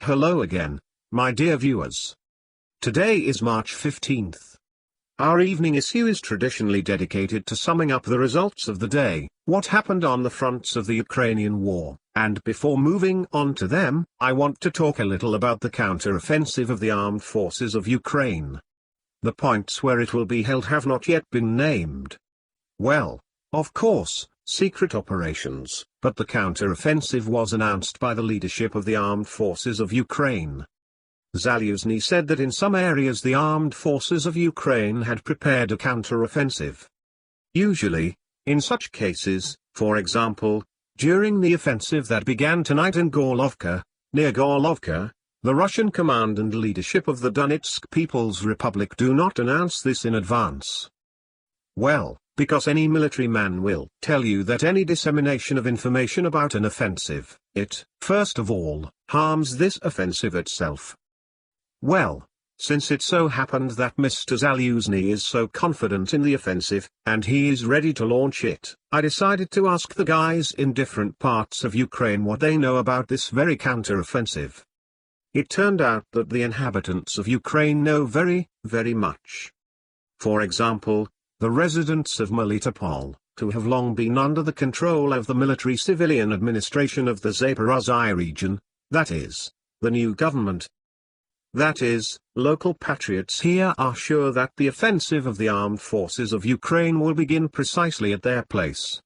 Hello again, my dear viewers. Today is March 15th. Our evening issue is traditionally dedicated to summing up the results of the day, what happened on the fronts of the Ukrainian war, and before moving on to them, I want to talk a little about the counter-offensive of the armed forces of Ukraine. The points where it will be held have not yet been named. Well, of course, secret operations, but the counter-offensive was announced by the leadership of the armed forces of Ukraine. Zaluzhny said that in some areas the armed forces of Ukraine had prepared a counter-offensive. Usually, in such cases, for example, during the offensive that began tonight in Gorlovka, near Gorlovka, the Russian command and leadership of the Donetsk People's Republic do not announce this in advance. Well, because any military man will tell you that any dissemination of information about an offensive, it, first of all, harms this offensive itself. Well, since it so happened that Mr. Zaluzhny is so confident in the offensive, and he is ready to launch it, I decided to ask the guys in different parts of Ukraine what they know about this very counter-offensive. It turned out that the inhabitants of Ukraine know very, very much. For example, the residents of Melitopol, who have long been under the control of the military-civilian administration of the Zaporozhye region, that is, the new government. That is, local patriots here are sure that the offensive of the armed forces of Ukraine will begin precisely at their place.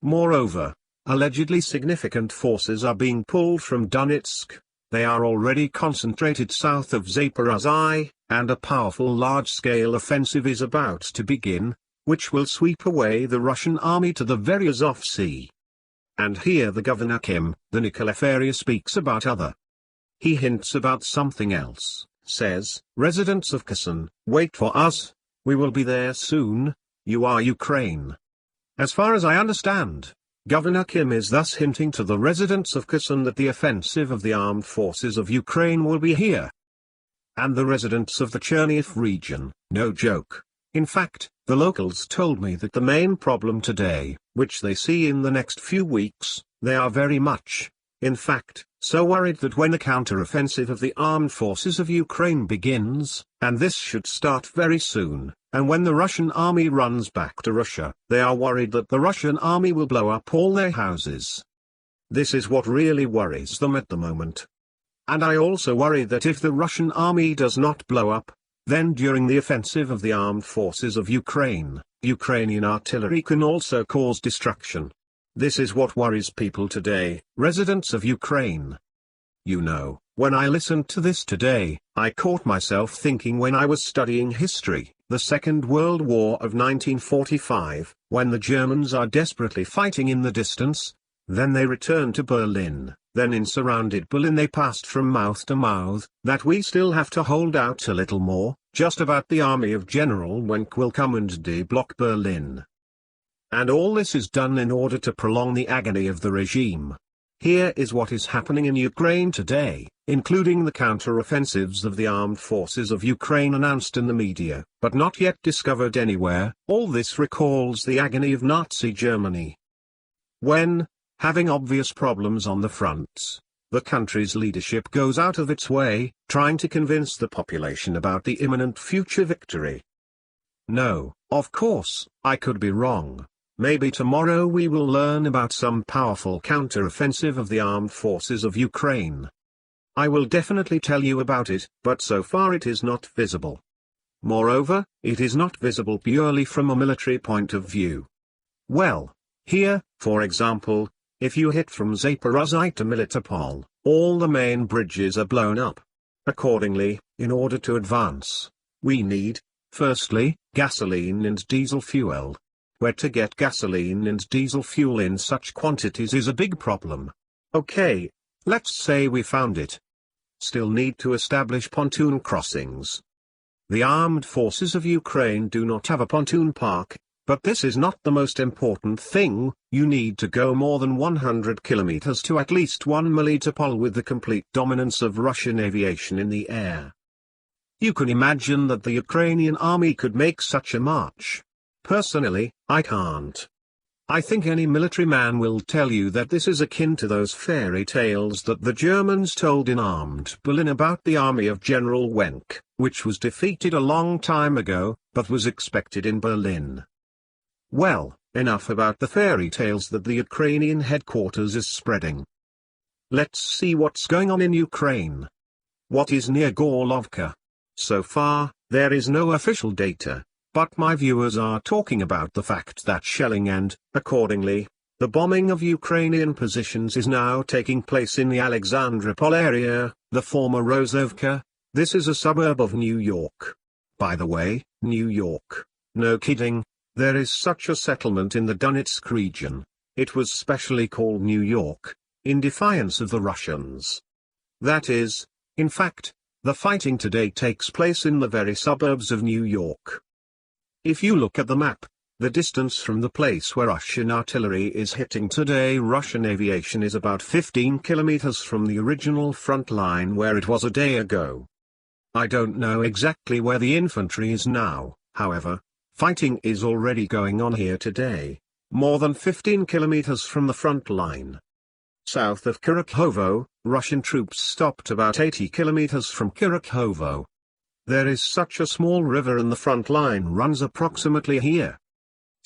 Moreover, allegedly significant forces are being pulled from Donetsk. They are already concentrated south of Zaporozhye, and a powerful large-scale offensive is about to begin, which will sweep away the Russian army to the very Azov Sea. And here the Governor Kim, the Nikolaev speaks about other. He hints about something else, says, residents of Kherson, wait for us, we will be there soon, you are Ukraine. As far as I understand, Governor Kim is thus hinting to the residents of Kherson that the offensive of the armed forces of Ukraine will be here. And the residents of the Chernihiv region, no joke. In fact, the locals told me that the main problem today, which they see in the next few weeks, they are very much, in fact, so worried that when the counter-offensive of the armed forces of Ukraine begins, and this should start very soon, and when the Russian army runs back to Russia, they are worried that the Russian army will blow up all their houses. This is what really worries them at the moment. And I also worry that if the Russian army does not blow up, then during the offensive of the armed forces of Ukraine, Ukrainian artillery can also cause destruction. This is what worries people today, residents of Ukraine. You know, when I listened to this today, I caught myself thinking when I was studying history, the Second World War of 1945, when the Germans are desperately fighting in the distance, then they return to Berlin, then in surrounded Berlin they passed from mouth to mouth, that we still have to hold out a little more, just about the army of General Wenck will come and de-block Berlin. And all this is done in order to prolong the agony of the regime. Here is what is happening in Ukraine today, including the counter-offensives of the armed forces of Ukraine announced in the media, but not yet discovered anywhere. All this recalls the agony of Nazi Germany. When, having obvious problems on the fronts, the country's leadership goes out of its way, trying to convince the population about the imminent future victory. No, of course, I could be wrong. Maybe tomorrow we will learn about some powerful counter-offensive of the armed forces of Ukraine. I will definitely tell you about it, but so far it is not visible. Moreover, it is not visible purely from a military point of view. Well, here, for example, if you hit from Zaporozhye to Melitopol, all the main bridges are blown up. Accordingly, in order to advance, we need, firstly, gasoline and diesel fuel. Where to get gasoline and diesel fuel in such quantities is a big problem. Okay, let's say we found it. Still need to establish pontoon crossings. The armed forces of Ukraine do not have a pontoon park, but this is not the most important thing. You need to go more than 100 kilometers to at least one Melitopol with the complete dominance of Russian aviation in the air. You can imagine that the Ukrainian army could make such a march. Personally, I can't. I think any military man will tell you that this is akin to those fairy tales that the Germans told in Armed Berlin about the army of General Wenck, which was defeated a long time ago, but was expected in Berlin. Well, enough about the fairy tales that the Ukrainian headquarters is spreading. Let's see what's going on in Ukraine. What is near Gorlovka? So far, there is no official data, but my viewers are talking about the fact that shelling and, accordingly, the bombing of Ukrainian positions is now taking place in the Alexandropol area, the former Rozovka. This is a suburb of New York. By the way, New York. No kidding, there is such a settlement in the Donetsk region. It was specially called New York, in defiance of the Russians. That is, in fact, the fighting today takes place in the very suburbs of New York. If you look at the map, the distance from the place where Russian artillery is hitting today Russian aviation is about 15 kilometers from the original front line where it was a day ago. I don't know exactly where the infantry is now, however, fighting is already going on here today, more than 15 kilometers from the front line. South of Kurakhovo, Russian troops stopped about 80 kilometers from Kurakhovo. There is such a small river and the front line runs approximately here.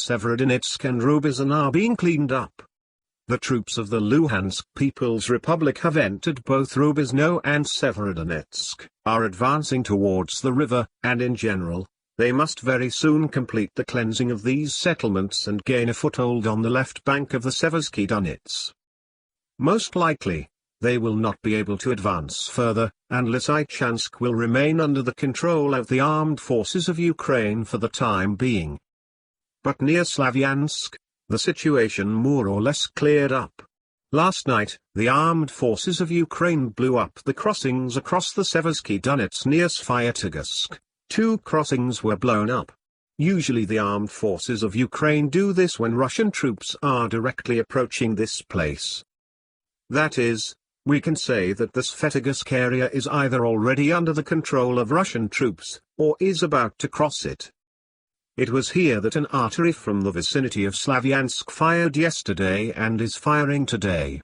Severodonetsk and Rubizn are being cleaned up. The troops of the Luhansk People's Republic have entered both Rubizno and Severodonetsk, are advancing towards the river, and in general, they must very soon complete the cleansing of these settlements and gain a foothold on the left bank of the Seversky Donets. Most likely, they will not be able to advance further, and Lysychansk will remain under the control of the armed forces of Ukraine for the time being. But near Slavyansk, the situation more or less cleared up. Last night, the armed forces of Ukraine blew up the crossings across the Seversky Donets near Svyatogorsk. 2 crossings were blown up. Usually the armed forces of Ukraine do this when Russian troops are directly approaching this place. That is, we can say that the Svyatogorsk area is either already under the control of Russian troops, or is about to cross it. It was here that an artillery from the vicinity of Slavyansk fired yesterday and is firing today.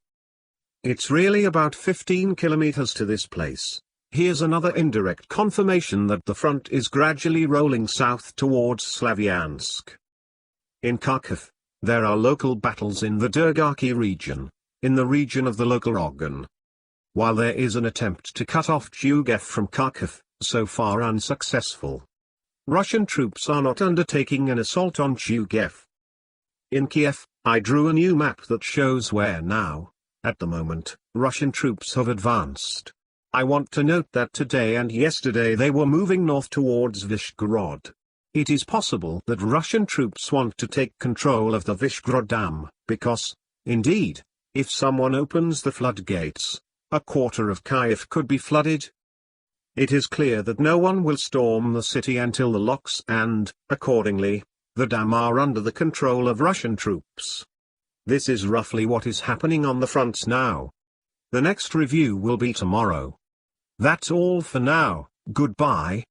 It's really about 15 kilometers to this place. Here's another indirect confirmation that the front is gradually rolling south towards Slavyansk. In Kharkiv, there are local battles in the Durgarki region, in the region of the local organ. While there is an attempt to cut off Chugev from Kharkiv, so far unsuccessful. Russian troops are not undertaking an assault on Chugev. In Kiev, I drew a new map that shows where now, at the moment, Russian troops have advanced. I want to note that today and yesterday they were moving north towards Vyshgorod. It is possible that Russian troops want to take control of the Vyshgorod Dam, because, indeed, if someone opens the floodgates, a quarter of Kiev could be flooded. It is clear that no one will storm the city until the locks and, accordingly, the dam are under the control of Russian troops. This is roughly what is happening on the fronts now. The next review will be tomorrow. That's all for now, goodbye.